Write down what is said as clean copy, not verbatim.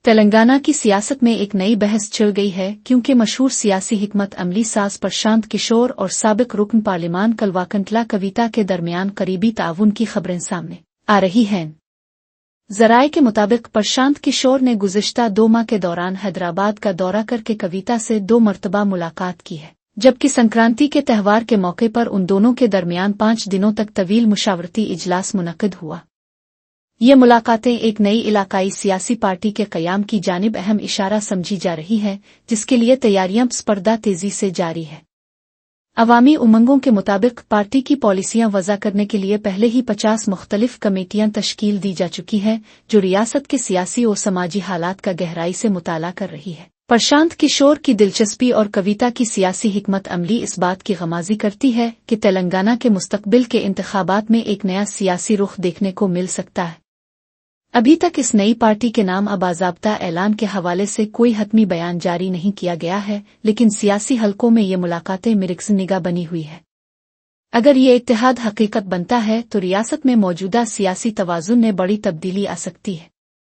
تلنگانہ کی سیاست میں ایک نئی بحث چھڑ گئی ہے کیونکہ مشہور سیاسی حکمت عملی ساز پرشانت کشور اور سابق رکن پارلیمان کلواکنٹلا کویتا کے درمیان قریبی تعاون کی خبریں سامنے آ رہی ہیں۔ ذرائع کے مطابق پرشانت کشور نے گزشتہ 2 ماہ کے دوران حیدرآباد کا دورہ کر کے کویتا سے 2 مرتبہ ملاقات کی ہے، جبکہ سنکرانتی کے تہوار کے موقع پر ان دونوں کے درمیان 5 دنوں تک طویل مشاورتی اجلاس منعقد ہوا۔ یہ ملاقاتیں ایک نئی علاقائی سیاسی پارٹی کے قیام کی جانب اہم اشارہ سمجھی جا رہی ہے، جس کے لیے تیاریاں سپردہ تیزی سے جاری ہے۔ عوامی امنگوں کے مطابق پارٹی کی پالیسیاں وضع کرنے کے لیے پہلے ہی 50 مختلف کمیٹیاں تشکیل دی جا چکی ہیں، جو ریاست کے سیاسی اور سماجی حالات کا گہرائی سے مطالعہ کر رہی ہے۔ پرشانت کشور کی دلچسپی اور کویتا کی سیاسی حکمت عملی اس بات کی غمازی کرتی ہے کہ تلنگانہ کے مستقبل کے انتخابات میں ایک نیا سیاسی رخ دیکھنے کو مل سکتا ہے۔ ابھی تک اس نئی پارٹی کے نام باضابطہ اعلان کے حوالے سے کوئی حتمی بیان جاری نہیں کیا گیا ہے، لیکن سیاسی حلقوں میں یہ ملاقاتیں مرکز نگاہ بنی ہوئی ہے۔ اگر یہ اتحاد حقیقت بنتا ہے تو ریاست میں موجودہ سیاسی توازن میں بڑی تبدیلی آ سکتی ہے۔